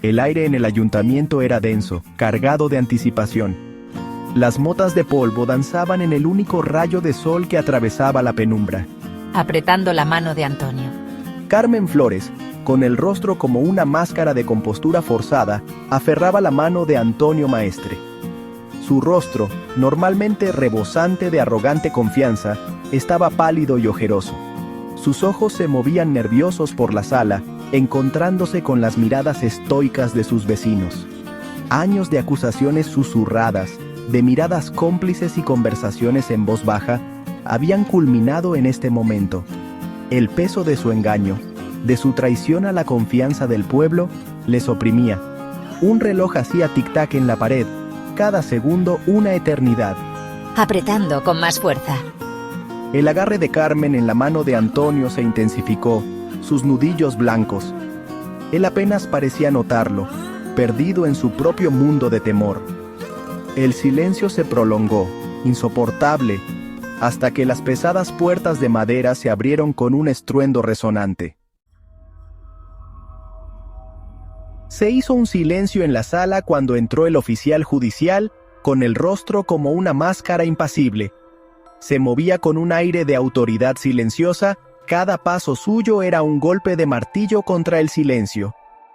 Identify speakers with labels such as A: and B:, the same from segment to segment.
A: El aire en el ayuntamiento era denso, cargado de anticipación. Las motas de polvo danzaban en el único rayo de sol que atravesaba la penumbra.
B: Apretando la mano de Antonio.
A: Carmen Flores, con el rostro como una máscara de compostura forzada, aferraba la mano de Antonio Maestre. Su rostro, normalmente rebosante de arrogante confianza, estaba pálido y ojeroso. Sus ojos se movían nerviosos por la sala, encontrándose con las miradas estoicas de sus vecinos. Años de acusaciones susurradas, de miradas cómplices y conversaciones en voz baja, habían culminado en este momento. El peso de su engaño, de su traición a la confianza del pueblo, les oprimía. Un reloj hacía tic-tac en la pared, cada segundo una eternidad.
B: Apretando con más fuerza.
A: El agarre de Carmen en la mano de Antonio se intensificó, sus nudillos blancos. Él apenas parecía notarlo, perdido en su propio mundo de temor. El silencio se prolongó, insoportable, hasta que las pesadas puertas de madera se abrieron con un estruendo resonante. Se hizo un silencio en la sala cuando entró el oficial judicial, con el rostro como una máscara impasible. Se movía con un aire de autoridad silenciosa, cada paso suyo era un golpe de martillo contra el silencio.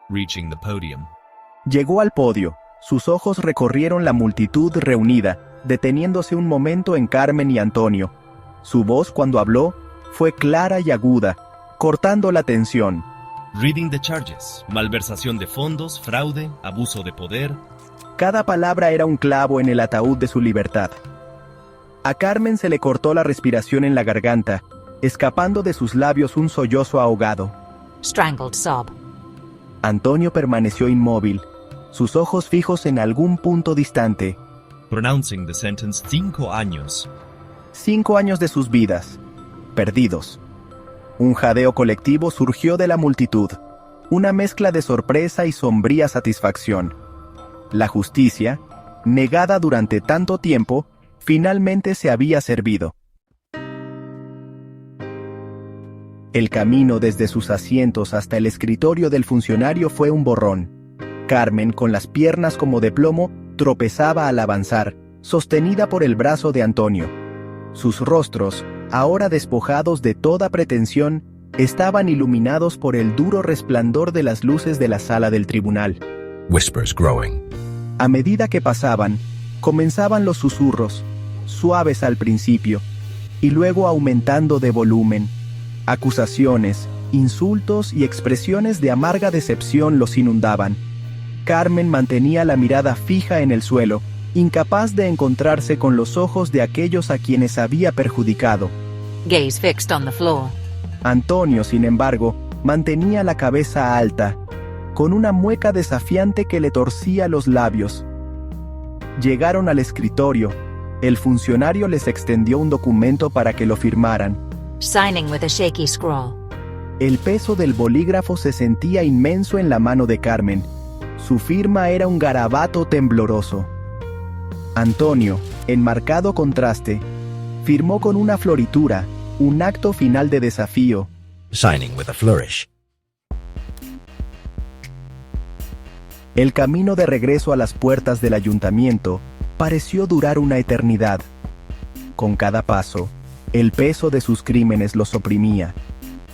C: Reaching the podium.
A: Llegó al podio, sus ojos recorrieron la multitud reunida, deteniéndose un momento en Carmen y Antonio. Su voz, cuando habló, fue clara y aguda, cortando la tensión.
C: Reading the charges. Malversación de fondos, fraude, abuso de poder.
A: Cada palabra era un clavo en el ataúd de su libertad. A Carmen se le cortó la respiración en la garganta, escapando de sus labios un sollozo ahogado.
B: Strangled sob.
A: Antonio permaneció inmóvil, sus ojos fijos en algún punto distante.
C: Pronouncing the sentence 5 años.
A: 5 años de sus vidas, perdidos. Un jadeo colectivo surgió de la multitud, una mezcla de sorpresa y sombría satisfacción. La justicia, negada durante tanto tiempo, finalmente se había servido. El camino desde sus asientos hasta el escritorio del funcionario fue un borrón. Carmen, con las piernas como de plomo, tropezaba al avanzar, sostenida por el brazo de Antonio. Sus rostros, ahora despojados de toda pretensión, estaban iluminados por el duro resplandor de las luces de la sala del tribunal.
D: Whispers growing.
A: A medida que pasaban, comenzaban los susurros, suaves al principio, y luego aumentando de volumen. Acusaciones, insultos y expresiones de amarga decepción los inundaban. Carmen mantenía la mirada fija en el suelo, incapaz de encontrarse con los ojos de aquellos a quienes había perjudicado.
B: Gaze fixed on the floor.
A: Antonio, sin embargo, mantenía la cabeza alta, con una mueca desafiante que le torcía los labios. Llegaron al escritorio. El funcionario les extendió un documento para que lo firmaran.
B: Signing with a shaky scroll.
A: El peso del bolígrafo se sentía inmenso en la mano de Carmen. Su firma era un garabato tembloroso. Antonio, en marcado contraste, firmó con una floritura, un acto final de desafío.
D: Signing with a flourish.
A: El camino de regreso a las puertas del ayuntamiento pareció durar una eternidad. Con cada paso, el peso de sus crímenes los oprimía,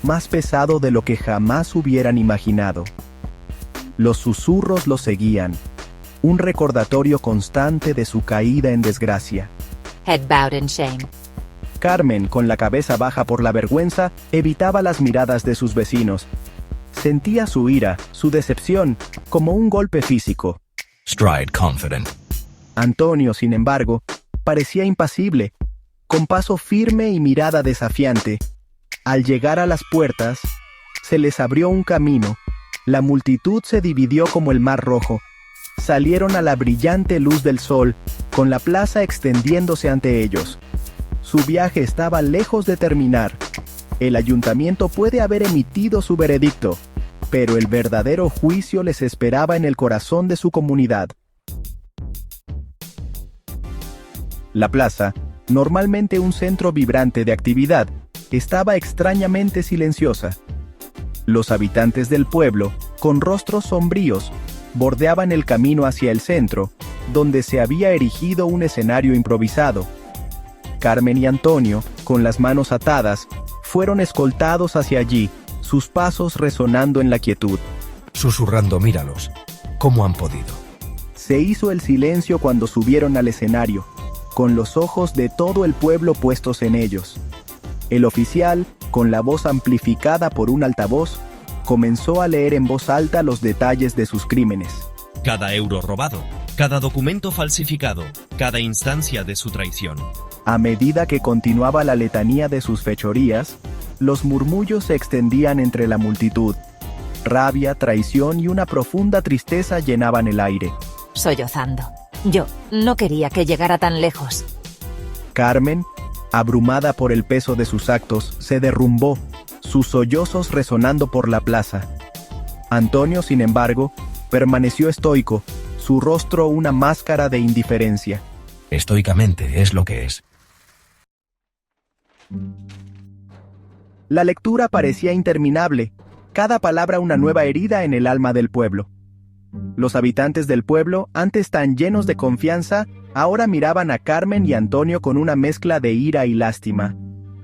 A: más pesado de lo que jamás hubieran imaginado. Los susurros los seguían, un recordatorio constante de su caída en desgracia.
B: Head bowed in shame.
A: Carmen, con la cabeza baja por la vergüenza, evitaba las miradas de sus vecinos. Sentía su ira, su decepción, como un golpe físico.
D: Stride confident.
A: Antonio, sin embargo, parecía impasible, con paso firme y mirada desafiante. Al llegar a las puertas, se les abrió un camino. La multitud se dividió como el mar rojo. Salieron a la brillante luz del sol, con la plaza extendiéndose ante ellos. Su viaje estaba lejos de terminar. El ayuntamiento puede haber emitido su veredicto, pero el verdadero juicio les esperaba en el corazón de su comunidad. La plaza, normalmente un centro vibrante de actividad, estaba extrañamente silenciosa. Los habitantes del pueblo, con rostros sombríos, bordeaban el camino hacia el centro, donde se había erigido un escenario improvisado. Carmen y Antonio, con las manos atadas, fueron escoltados hacia allí, sus pasos resonando en la quietud.
D: Susurrando, míralos. ¿Cómo han podido?
A: Se hizo el silencio cuando subieron al escenario, con los ojos de todo el pueblo puestos en ellos. El oficial, con la voz amplificada por un altavoz, comenzó a leer en voz alta los detalles de sus crímenes.
C: Cada euro robado, cada documento falsificado, cada instancia de su traición.
A: A medida que continuaba la letanía de sus fechorías, los murmullos se extendían entre la multitud. Rabia, traición y una profunda tristeza llenaban el aire.
B: Sollozando. Yo no quería que llegara tan lejos.
A: Carmen, abrumada por el peso de sus actos, se derrumbó, sus sollozos resonando por la plaza. Antonio, sin embargo, permaneció estoico, su rostro una máscara de indiferencia.
D: Estoicamente es lo que es.
A: La lectura parecía interminable, cada palabra una nueva herida en el alma del pueblo. Los habitantes del pueblo, antes tan llenos de confianza, ahora miraban a Carmen y Antonio con una mezcla de ira y lástima.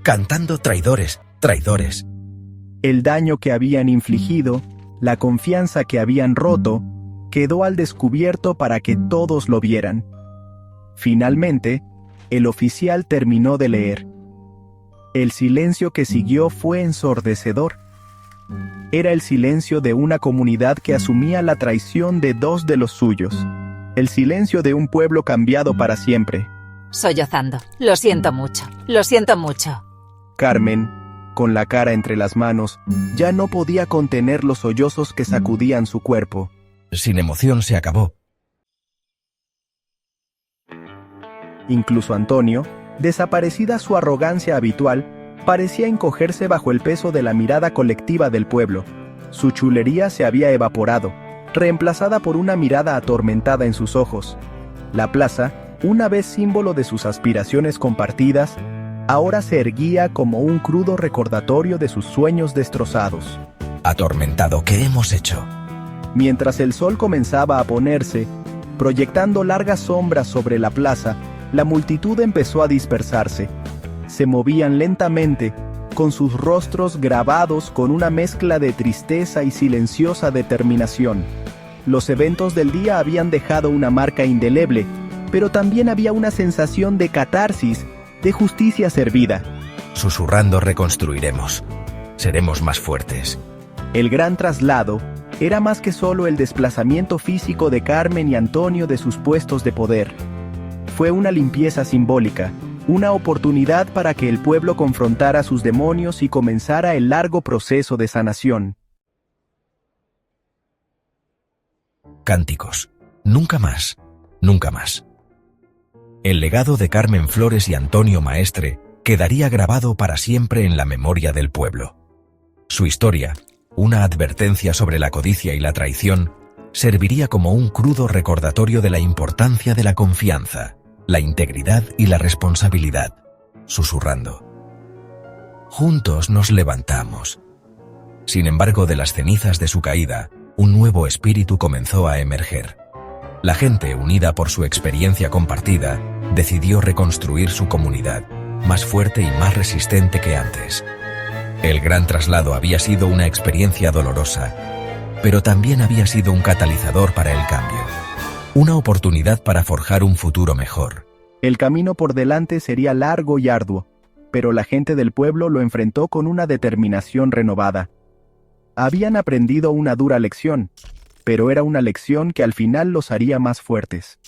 D: Cantando traidores, traidores.
A: El daño que habían infligido, la confianza que habían roto, quedó al descubierto para que todos lo vieran. Finalmente, el oficial terminó de leer. El silencio que siguió fue ensordecedor. Era el silencio de una comunidad que asumía la traición de dos de los suyos. El silencio de un pueblo cambiado para siempre.
B: Sollozando. Lo siento mucho. Lo siento mucho.
A: Carmen, con la cara entre las manos, ya no podía contener los sollozos que sacudían su cuerpo.
D: Sin emoción se acabó.
A: Incluso Antonio, desaparecida su arrogancia habitual, parecía encogerse bajo el peso de la mirada colectiva del pueblo. Su chulería se había evaporado, reemplazada por una mirada atormentada en sus ojos. La plaza, una vez símbolo de sus aspiraciones compartidas, ahora se erguía como un crudo recordatorio de sus sueños destrozados.
D: Atormentado, ¿qué hemos hecho?
A: Mientras el sol comenzaba a ponerse, proyectando largas sombras sobre la plaza, la multitud empezó a dispersarse. Se movían lentamente, con sus rostros grabados con una mezcla de tristeza y silenciosa determinación. Los eventos del día habían dejado una marca indeleble, pero también había una sensación de catarsis, de justicia servida.
D: Susurrando reconstruiremos. Seremos más fuertes.
A: El gran traslado era más que solo el desplazamiento físico de Carmen y Antonio de sus puestos de poder. Fue una limpieza simbólica, una oportunidad para que el pueblo confrontara a sus demonios y comenzara el largo proceso de sanación.
D: Cánticos. Nunca más. Nunca más. El legado de Carmen Flores y Antonio Maestre quedaría grabado para siempre en la memoria del pueblo. Su historia, una advertencia sobre la codicia y la traición, serviría como un crudo recordatorio de la importancia de la confianza, la integridad y la responsabilidad, susurrando. Juntos nos levantamos. Sin embargo, de las cenizas de su caída, un nuevo espíritu comenzó a emerger. La gente, unida por su experiencia compartida, decidió reconstruir su comunidad, más fuerte y más resistente que antes. El gran traslado había sido una experiencia dolorosa, pero también había sido un catalizador para el cambio. Una oportunidad para forjar un futuro mejor.
A: El camino por delante sería largo y arduo, pero la gente del pueblo lo enfrentó con una determinación renovada. Habían aprendido una dura lección, pero era una lección que al final los haría más fuertes.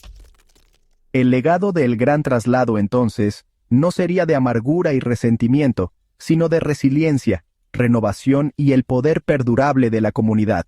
A: El legado del gran traslado entonces no sería de amargura y resentimiento, sino de resiliencia, renovación y el poder perdurable de la comunidad.